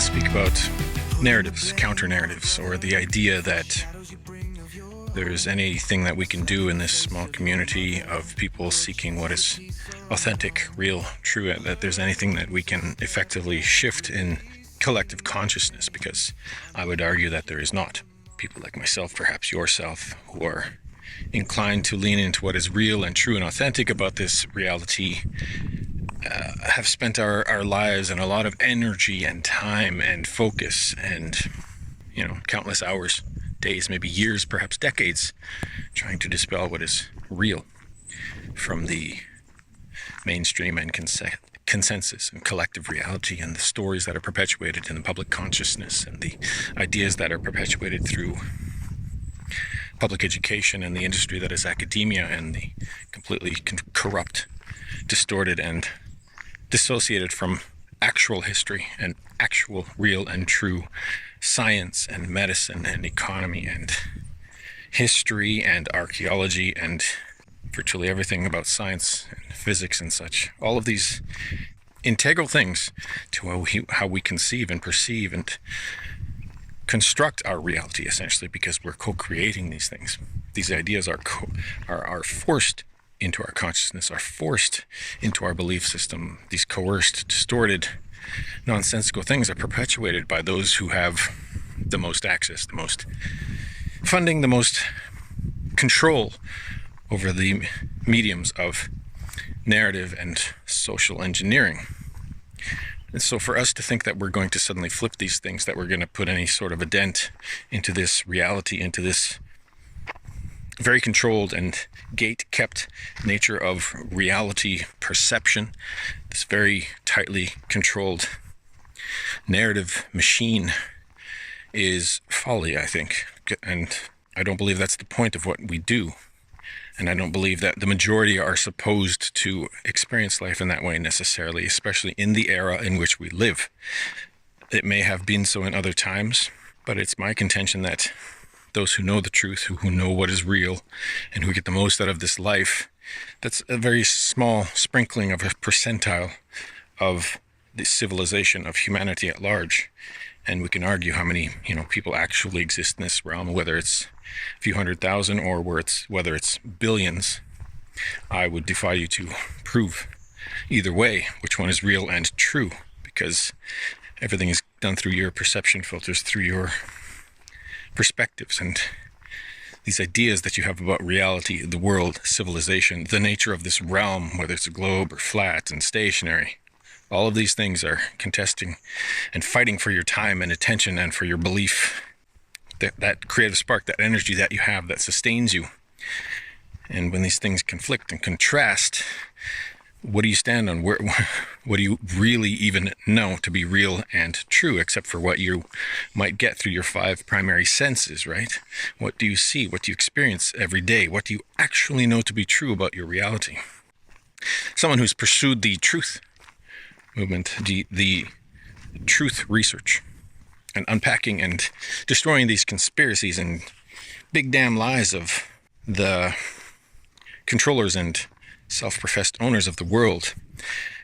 speak about narratives, counter-narratives, or the idea that there's anything that we can do in this small community of people seeking what is authentic, real, true, that there's anything that we can effectively shift in collective consciousness, because I would argue that there is not. People like myself, perhaps yourself, who are inclined to lean into what is real and true and authentic about this reality, have spent our lives and a lot of energy and time and focus and, countless hours, days, maybe years, perhaps decades, trying to dispel what is real from the mainstream and consensus and collective reality, and the stories that are perpetuated in the public consciousness, and the ideas that are perpetuated through public education and the industry that is academia, and the completely corrupt, distorted, and dissociated from actual history and actual real and true science and medicine and economy and history and archaeology and virtually everything about science and physics and such. All of these integral things to how we conceive and perceive and construct our reality, essentially, because we're co-creating these things. These ideas are forced into our consciousness, are forced into our belief system. These coerced, distorted, nonsensical things are perpetuated by those who have the most access, the most funding, the most control over the mediums of narrative and social engineering. And so for us to think that we're going to suddenly flip these things, that we're going to put any sort of a dent into this reality, into this very controlled and gate-kept nature of reality perception, this very tightly controlled narrative machine, is folly, I think. And I don't believe that's the point of what we do. And I don't believe that the majority are supposed to experience life in that way necessarily, especially in the era in which we live. It may have been so in other times, but it's my contention that those who know the truth, who know what is real, and who get the most out of this life, that's a very small sprinkling of a percentile of the civilization of humanity at large. And we can argue how many, people actually exist in this realm, whether it's a few 100,000 or whether it's billions. I would defy you to prove either way which one is real and true, because everything is done through your perception filters, through your perspectives, and these ideas that you have about reality, the world, civilization, the nature of this realm, whether it's a globe or flat and stationary. All of these things are contesting and fighting for your time and attention and for your belief, that creative spark, that energy that you have that sustains you. And when these things conflict and contrast, what do you stand on? What do you really even know to be real and true, except for what you might get through your 5 primary senses, right? What do you see? What do you experience every day? What do you actually know to be true about your reality? Someone who's pursued the truth movement, the truth research, and unpacking and destroying these conspiracies and big damn lies of the controllers and self-professed owners of the world.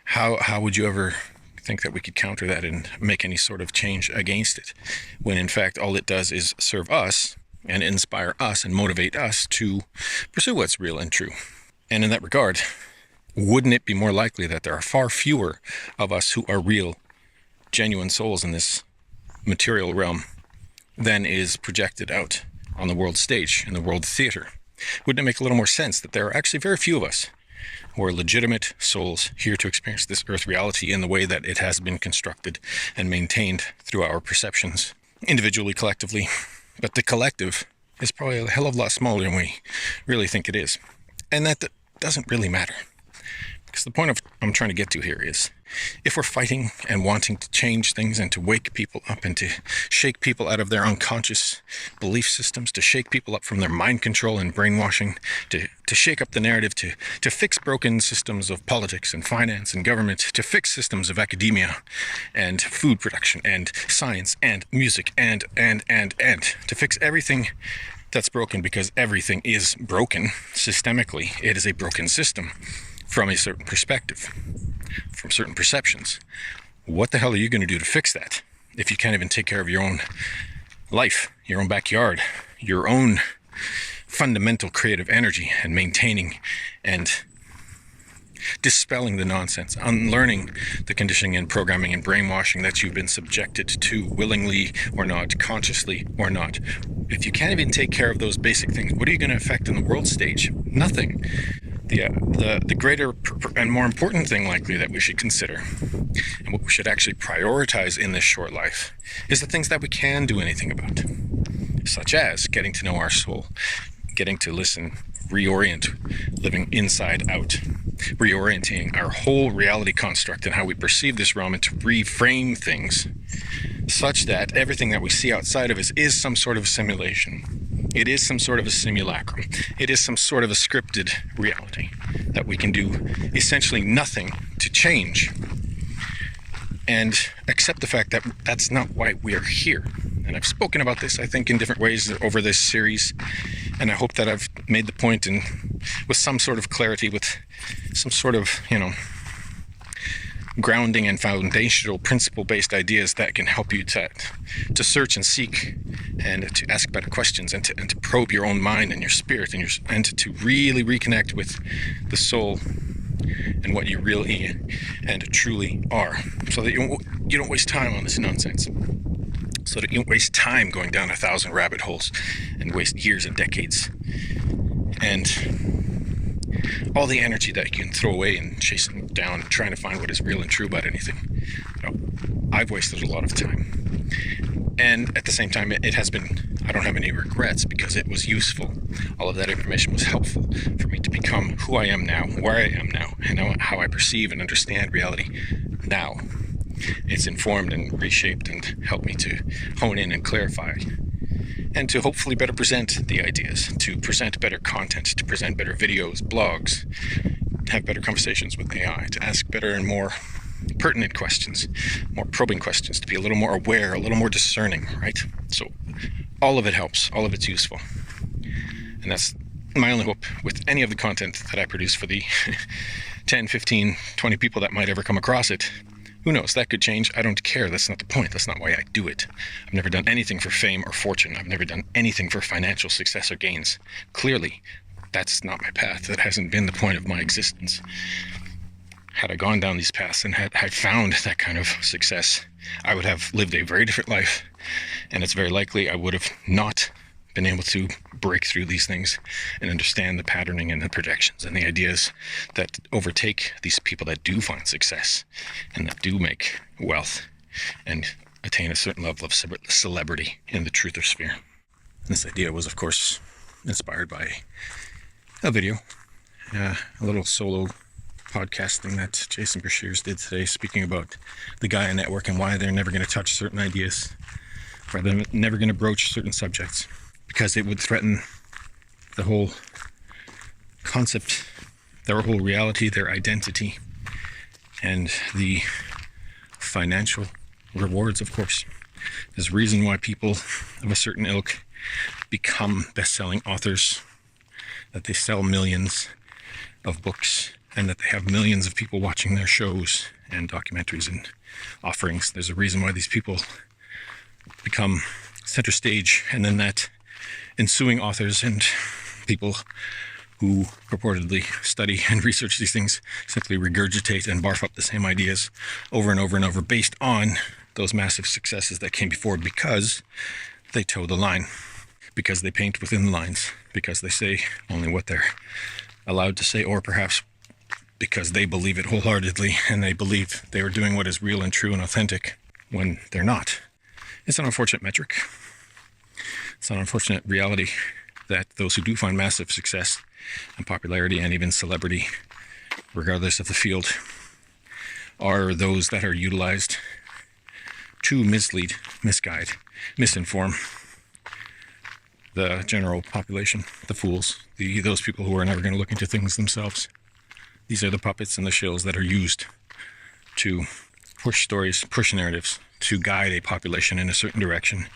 How would you ever think that we could counter that and make any sort of change against it, when in fact all it does is serve us and inspire us and motivate us to pursue what's real and true? And in that regard, wouldn't it be more likely that there are far fewer of us who are real, genuine souls in this material realm than is projected out on the world stage, in the world theater? Wouldn't it make a little more sense that there are actually very few of us who are legitimate souls here to experience this earth reality in the way that it has been constructed and maintained through our perceptions, individually, collectively? But the collective is probably a hell of a lot smaller than we really think it is. And that doesn't really matter. Because the point I'm trying to get to here is, if we're fighting and wanting to change things and to wake people up and to shake people out of their unconscious belief systems, to shake people up from their mind control and brainwashing, to shake up the narrative, to fix broken systems of politics and finance and government, to fix systems of academia and food production and science and music and to fix everything that's broken, because everything is broken systemically. It is a broken system from a certain perspective, from certain perceptions. What the hell are you going to do to fix that? if you can't even take care of your own life, your own backyard, your own fundamental creative energy, and maintaining and dispelling the nonsense, unlearning the conditioning and programming and brainwashing that you've been subjected to, willingly or not, consciously or not. If you can't even take care of those basic things, what are you going to affect in the world stage? Nothing. The greater and more important thing likely that we should consider, and what we should actually prioritize in this short life, is the things that we can do anything about, such as getting to know our soul, getting to listen, reorient, living inside out, reorienting our whole reality construct and how we perceive this realm, and to reframe things such that everything that we see outside of us is some sort of simulation. It is some sort of a simulacrum. It is some sort of a scripted reality that we can do essentially nothing to change, and accept the fact that that's not why we're here. And I've spoken about this, I think, in different ways over this series, and I hope that I've made the point and with some sort of clarity, with some sort of, grounding and foundational principle-based ideas that can help you to search and seek, and to ask better questions, and to probe your own mind and your spirit, and to really reconnect with the soul and what you really and truly are, so that you don't waste time on this nonsense, so that you don't waste time going down 1,000 rabbit holes and waste years and decades and all the energy that you can throw away and chasing down, trying to find what is real and true about anything. I've wasted a lot of time, and at the same time, it has been, I don't have any regrets, because it was useful. All of that information was helpful for me to become who I am now, where I am now, and how I perceive and understand reality now. It's informed and reshaped and helped me to hone in and clarify, and to hopefully better present the ideas, to present better content, to present better videos, blogs, have better conversations with AI, to ask better and more pertinent questions, more probing questions, to be a little more aware, a little more discerning, right? So all of it helps, all of it's useful. And that's my only hope with any of the content that I produce for the 10, 15, 20 people that might ever come across it. Who knows? That could change. I don't care. That's not the point. That's not why I do it. I've never done anything for fame or fortune. I've never done anything for financial success or gains. Clearly, that's not my path. That hasn't been the point of my existence. Had I gone down these paths and had found that kind of success, I would have lived a very different life. And it's very likely I would have not been able to break through these things and understand the patterning and the projections and the ideas that overtake these people that do find success and that do make wealth and attain a certain level of celebrity in the truther sphere. And this idea was, of course, inspired by a video, a little solo podcast thing that Jason Breshears did today, speaking about the Gaia network and why they're never going to touch certain ideas, why they're never going to broach certain subjects, because it would threaten the whole concept, their whole reality, their identity, and the financial rewards, of course. There's a reason why people of a certain ilk become best-selling authors, that they sell millions of books, and that they have millions of people watching their shows and documentaries and offerings. There's a reason why these people become center stage, and then that ensuing authors and people who purportedly study and research these things simply regurgitate and barf up the same ideas over and over and over based on those massive successes that came before, because they toe the line, because they paint within the lines, because they say only what they're allowed to say, or perhaps because they believe it wholeheartedly and they believe they are doing what is real and true and authentic when they're not. It's an unfortunate metric. It's an unfortunate reality that those who do find massive success and popularity and even celebrity, regardless of the field, are those that are utilized to mislead, misguide, misinform the general population, the fools, those people who are never going to look into things themselves. These are the puppets and the shills that are used to push stories, push narratives, to guide a population in a certain direction.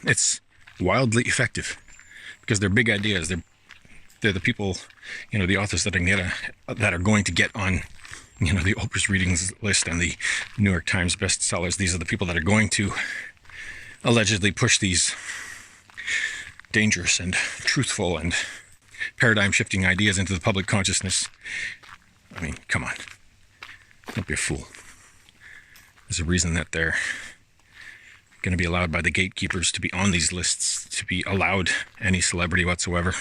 It's wildly effective because they're big ideas. They're the people, the authors that are going to get on the Oprah's readings list and the New York Times bestsellers. These are the people that are going to allegedly push these dangerous and truthful and paradigm-shifting ideas into the public consciousness. I mean, come on. Don't be a fool. There's a reason that they're going to be allowed by the gatekeepers to be on these lists, to be allowed any celebrity whatsoever.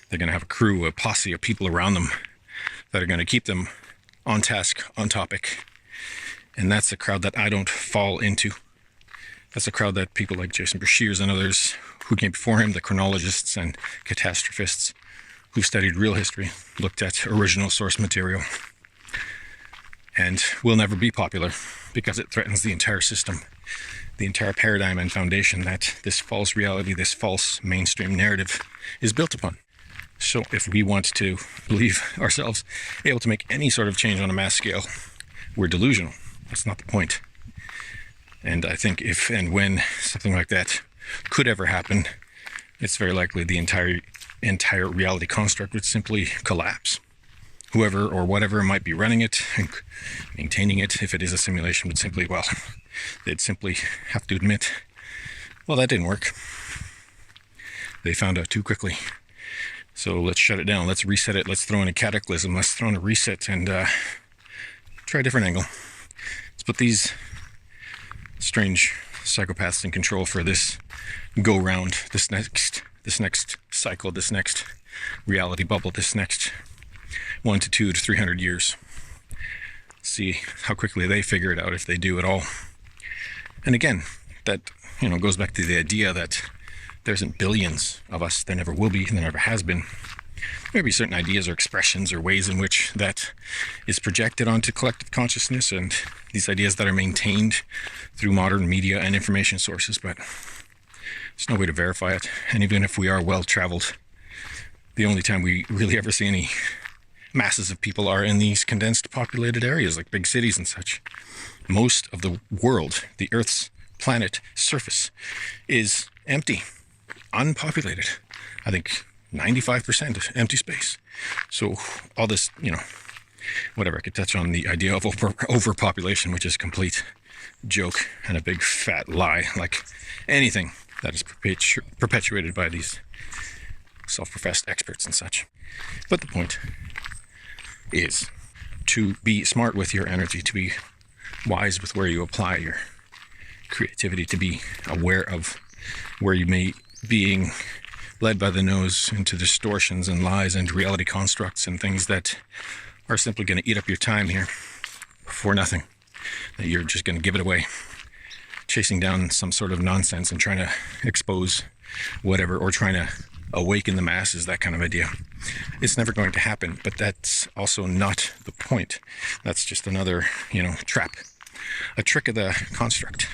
They're going to have a crew, a posse of people around them that are going to keep them on task, on topic. And that's the crowd that I don't fall into. That's a crowd that people like Jason Breshears and others who came before him, the chronologists and catastrophists who studied real history, looked at original source material, and will never be popular because it threatens the entire system, the entire paradigm and foundation that this false reality, this false mainstream narrative is built upon. So if we want to believe ourselves able to make any sort of change on a mass scale, we're delusional. That's not the point. And I think if and when something like that could ever happen, it's very likely the entire reality construct would simply collapse. Whoever or whatever might be running it and maintaining it, if it is a simulation, would simply, they'd simply have to admit, that didn't work. They found out too quickly. So let's shut it down. Let's reset it. Let's throw in a cataclysm. Let's throw in a reset and try a different angle. Let's put these strange psychopaths in control for this go round, this next cycle, this next reality bubble, this next 1 to 2 to 300 years. See how quickly they figure it out, if they do at all. And again, that goes back to the idea that there isn't billions of us. There never will be, and there never has been. Maybe certain ideas or expressions or ways in which that is projected onto collective consciousness, and these ideas that are maintained through modern media and information sources, but there's no way to verify it. And even if we are well-traveled, the only time we really ever see any masses of people are in these condensed populated areas like big cities and such. Most of the world, the Earth's planet surface, is empty, unpopulated. I think 95% empty space. So all this, whatever, I could touch on the idea of overpopulation, which is a complete joke and a big fat lie, like anything that is perpetuated by these self-professed experts and such. But the point is to be smart with your energy, to be wise with where you apply your creativity, to be aware of where you may being led by the nose into distortions and lies and reality constructs and things that are simply going to eat up your time here for nothing, that you're just going to give it away, chasing down some sort of nonsense and trying to expose whatever, or trying to awaken the masses, that kind of idea. It's never going to happen, but that's also not the point. That's just another, trap, a trick of the construct,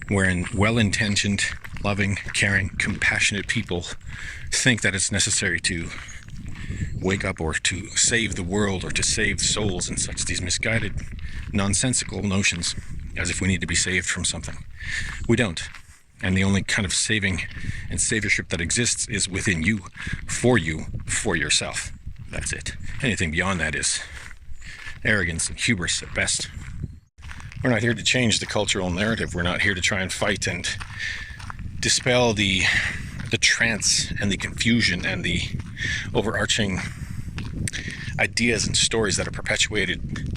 wherein well-intentioned, loving, caring, compassionate people think that it's necessary to wake up or to save the world or to save souls and such, these misguided, nonsensical notions, as if we need to be saved from something. We don't. And the only kind of saving and saviorship that exists is within you, for yourself. That's it. Anything beyond that is arrogance and hubris at best. We're not here to change the cultural narrative. We're not here to try and fight and dispel the trance and the confusion and the overarching ideas and stories that are perpetuated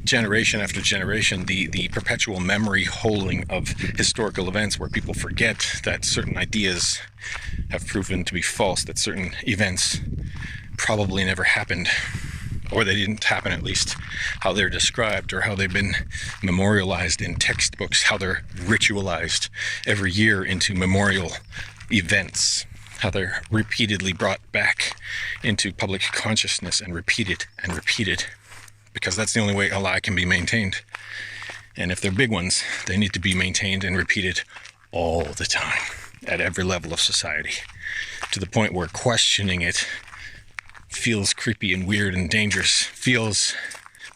generation after generation, the perpetual memory holding of historical events where people forget that certain ideas have proven to be false, that certain events probably never happened, or they didn't happen, at least how they're described, or how they've been memorialized in textbooks, how they're ritualized every year into memorial events, how they're repeatedly brought back into public consciousness and repeated, because that's the only way a lie can be maintained. And if they're big ones, they need to be maintained and repeated all the time, at every level of society, to the point where questioning it feels creepy and weird and dangerous, feels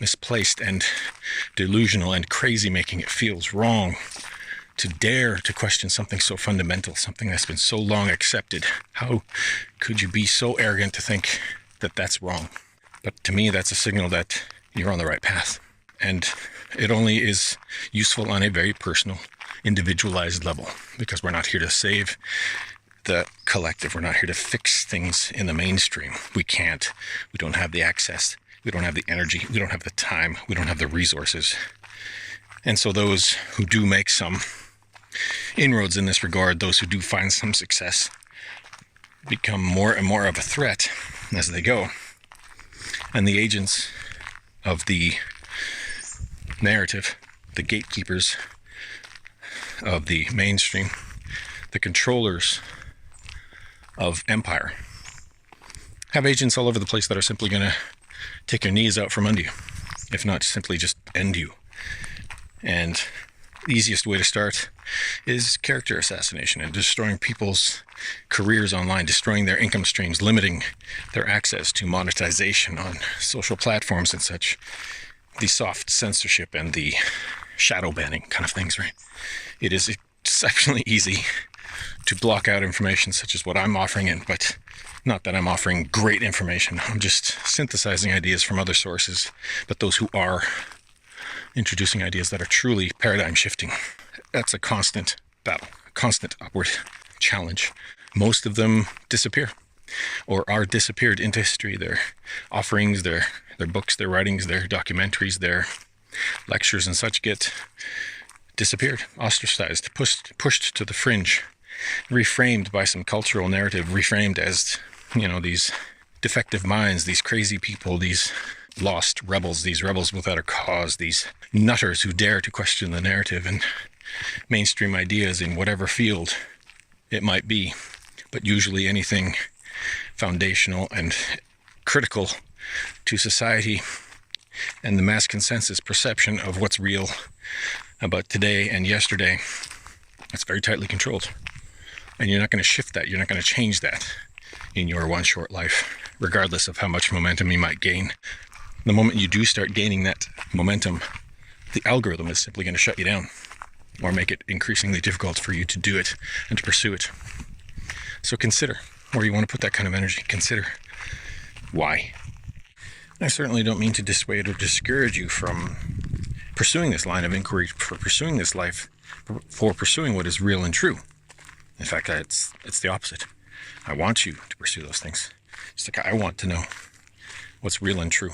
misplaced and delusional and crazy, making it feels wrong to dare to question something so fundamental, something that's been so long accepted. How could you be so arrogant to think that that's wrong? But to me, that's a signal that you're on the right path. And it only is useful on a very personal, individualized level, because we're not here to save the collective. We're not here to fix things in the mainstream. We can't. We don't have the access. We don't have the energy. We don't have the time. We don't have the resources. And so those who do make some inroads in this regard, those who do find some success, become more and more of a threat as they go. And the agents of the narrative, the gatekeepers of the mainstream, the controllers of empire, have agents all over the place that are simply going to take your knees out from under you, if not simply just end you. And the easiest way to start is character assassination and destroying people's careers online, destroying their income streams, limiting their access to monetization on social platforms and such. The soft censorship and the shadow banning kind of things, right? It is exceptionally easy to block out information such as what I'm offering in, but not that I'm offering great information. I'm just synthesizing ideas from other sources, but those who are introducing ideas that are truly paradigm shifting. That's a constant battle, a constant upward challenge. Most of them disappear or are disappeared into history. Their offerings, their books, their writings, their documentaries, their lectures and such get disappeared, ostracized, pushed to the fringe, reframed by some cultural narrative, reframed as, these defective minds, these crazy people, these lost rebels, these rebels without a cause, these nutters who dare to question the narrative and mainstream ideas in whatever field it might be, but usually anything foundational and critical to society and the mass consensus perception of what's real about today and yesterday. It's very tightly controlled. And you're not going to shift that. You're not going to change that in your one short life, regardless of how much momentum you might gain. The moment you do start gaining that momentum, the algorithm is simply going to shut you down or make it increasingly difficult for you to do it and to pursue it. So consider where you want to put that kind of energy. Consider why. I certainly don't mean to dissuade or discourage you from pursuing this line of inquiry, for pursuing this life, for pursuing what is real and true. In fact, it's the opposite. I want you to pursue those things. Just like I want to know what's real and true,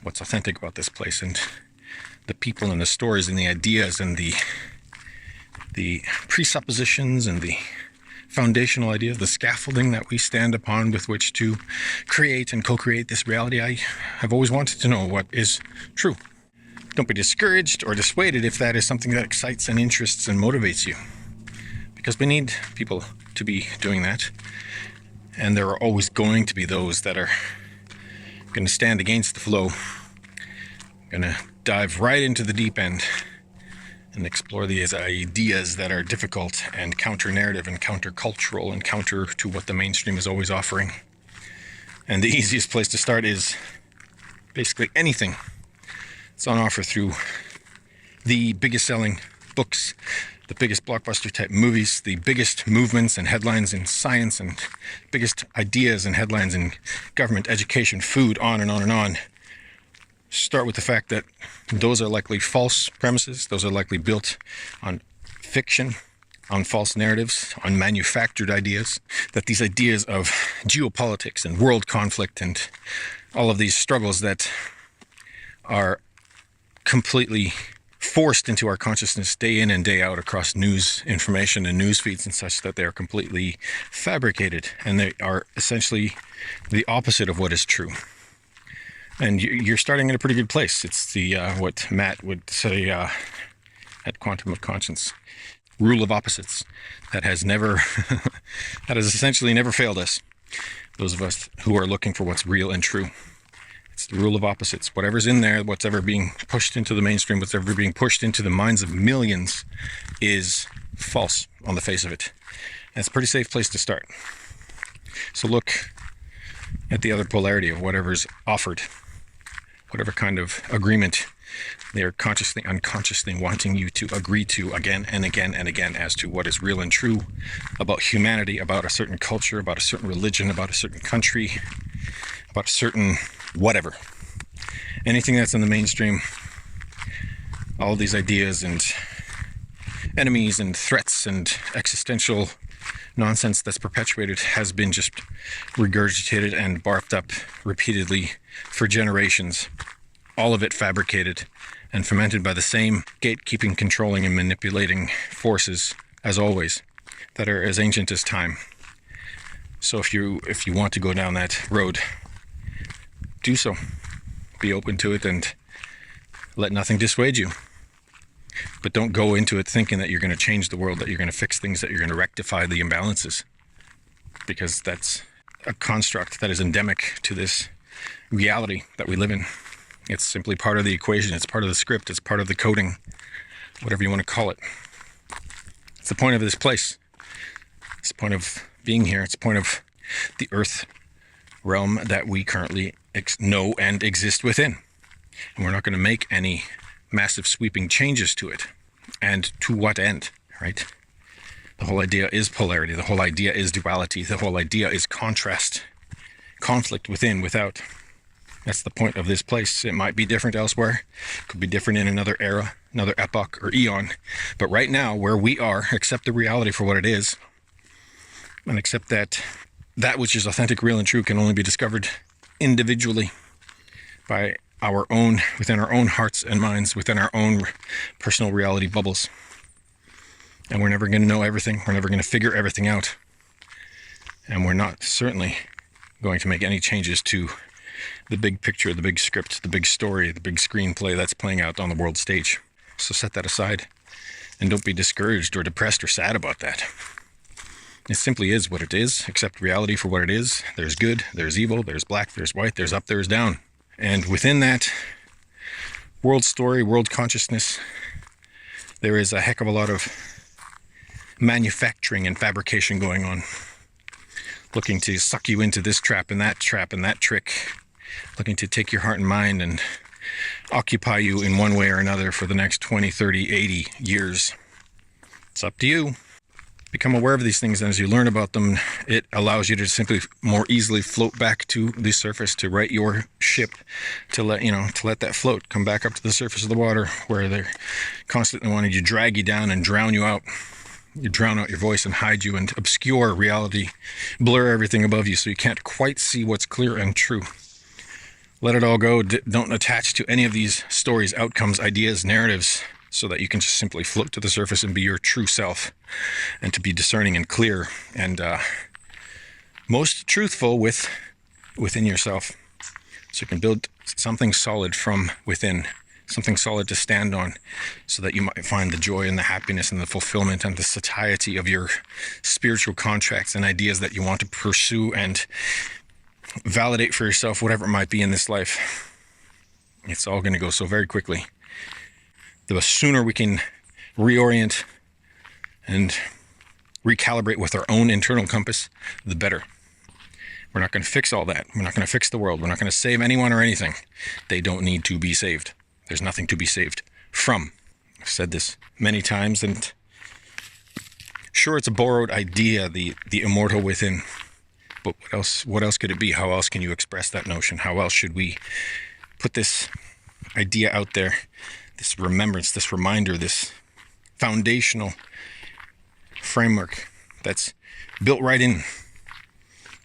what's authentic about this place, and the people and the stories and the ideas and the presuppositions and the foundational ideas, the scaffolding that we stand upon with which to create and co-create this reality. I have always wanted to know what is true. Don't be discouraged or dissuaded if that is something that excites and interests and motivates you, because we need people to be doing that. And there are always going to be those that are going to stand against the flow, going to dive right into the deep end and explore these ideas that are difficult and counter-narrative and counter-cultural and counter to what the mainstream is always offering. And the easiest place to start is basically anything. It's on offer through the biggest selling books, the biggest blockbuster type movies, the biggest movements and headlines in science, and biggest ideas and headlines in government, education, food, on and on and on. Start with the fact that those are likely false premises. Those are likely built on fiction, on false narratives, on manufactured ideas. That these ideas of geopolitics and world conflict and all of these struggles that are completely forced into our consciousness day in and day out across news information and news feeds and such, that they are completely fabricated and they are essentially the opposite of what is true. And you're starting in a pretty good place. It's the what Matt would say at Quantum of Conscience, rule of opposites, that has essentially never failed us, those of us who are looking for what's real and true. It's the rule of opposites. Whatever's in there, what's ever being pushed into the mainstream, what's ever being pushed into the minds of millions is false on the face of it. And it's a pretty safe place to start. So look at the other polarity of whatever's offered, whatever kind of agreement they are consciously, unconsciously wanting you to agree to again and again and again as to what is real and true about humanity, about a certain culture, about a certain religion, about a certain country, about a certain whatever. anything that's in the mainstream, all these ideas and enemies and threats and existential nonsense that's perpetuated has been just regurgitated and barfed up repeatedly for generations. All of it fabricated and fermented by the same gatekeeping, controlling, and manipulating forces, as always, that are as ancient as time. So if you want to go down that road, do so. Be open to it and let nothing dissuade you. But don't go into it thinking that you're going to change the world, that you're going to fix things, that you're going to rectify the imbalances. Because that's a construct that is endemic to this reality that we live in. It's simply part of the equation. It's part of the script. It's part of the coding, whatever you want to call it. It's the point of this place. It's the point of being here. It's the point of the earth realm that we currently know and exist within. And we're not going to make any massive sweeping changes to it. And to what end, right? The whole idea is polarity. The whole idea is duality. The whole idea is contrast, conflict within, without. That's the point of this place. It might be different elsewhere. It could be different in another era, another epoch or eon. But right now, where we are, accept the reality for what it is, and accept that that which is authentic, real, and true can only be discovered individually by our own, within our own hearts and minds, within our own personal reality bubbles. And we're never going to know everything. We're never going to figure everything out. And we're not certainly going to make any changes to the big picture, the big script, the big story, the big screenplay that's playing out on the world stage. So set that aside and don't be discouraged or depressed or sad about that. It simply is what it is. Accept reality for what it is. There's good, there's evil, there's black, there's white, there's up, there's down. And within that world story, world consciousness, there is a heck of a lot of manufacturing and fabrication going on, looking to suck you into this trap and that trick, looking to take your heart and mind and occupy you in one way or another for the next 20, 30, 80 years. It's up to you. Become aware of these things, and as you learn about them, it allows you to simply more easily float back to the surface, to right your ship, to let that float come back up to the surface of the water, where they're constantly wanting to drag you down and drown you out. You drown out your voice and hide you and obscure reality, blur everything above you so you can't quite see what's clear and true. Let it all go. Don't attach to any of these stories, outcomes, ideas, narratives, so that you can just simply float to the surface and be your true self, and to be discerning and clear and most truthful within yourself, so you can build something solid from within, something solid to stand on, so that you might find the joy and the happiness and the fulfillment and the satiety of your spiritual contracts and ideas that you want to pursue and validate for yourself, whatever it might be in this life. It's all going to go so very quickly. The sooner we can reorient and recalibrate with our own internal compass, the better. We're not going to fix all that. We're not going to fix the world. We're not going to save anyone or anything. They don't need to be saved. There's nothing to be saved from. I've said this many times, and sure, it's a borrowed idea, the immortal within. But what else could it be? How else can you express that notion? How else should we put this idea out there? This remembrance, this reminder, this foundational framework that's built right in,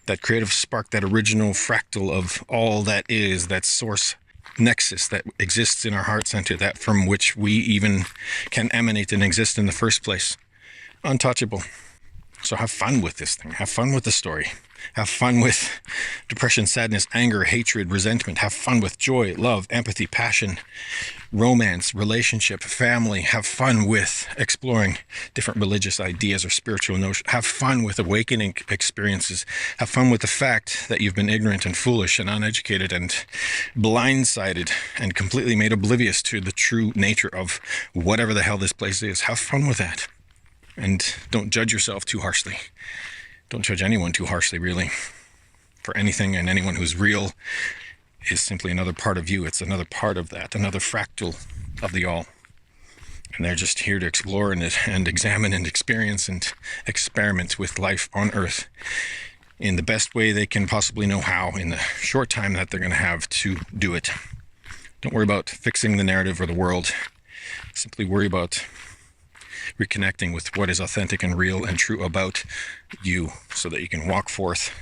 that creative spark, that original fractal of all that is, that source nexus that exists in our heart center, that from which we even can emanate and exist in the first place. Untouchable. So have fun with this thing. Have fun with the story. Have fun with depression, sadness, anger, hatred, resentment. Have fun with joy, love, empathy, passion, romance, relationship, family. Have fun with exploring different religious ideas or spiritual notions. Have fun with awakening experiences. Have fun with the fact that you've been ignorant and foolish and uneducated and blindsided and completely made oblivious to the true nature of whatever the hell this place is. Have fun with that. And don't judge yourself too harshly. Don't judge anyone too harshly, really. For anything and anyone who's real is simply another part of you. It's another part of that, another fractal of the all. And they're just here to explore and examine and experience and experiment with life on Earth in the best way they can possibly know how, in the short time that they're going to have to do it. Don't worry about fixing the narrative or the world. Simply worry about reconnecting with what is authentic and real and true about you, so that you can walk forth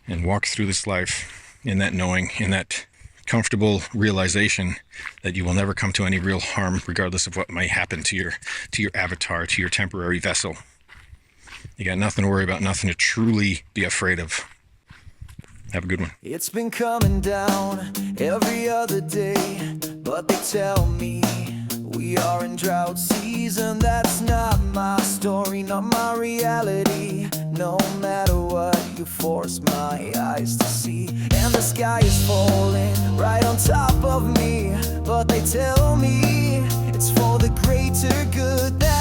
and walk through this life in that knowing, in that comfortable realization that you will never come to any real harm, regardless of what might happen to your avatar, to your temporary vessel. You got nothing to worry about, nothing to truly be afraid of. Have a good one. It's been coming down every other day, but they tell me we are in drought season. That's not my story, not my reality. No matter what you force my eyes to see, and the sky is falling right on top of me, but they tell me it's for the greater good that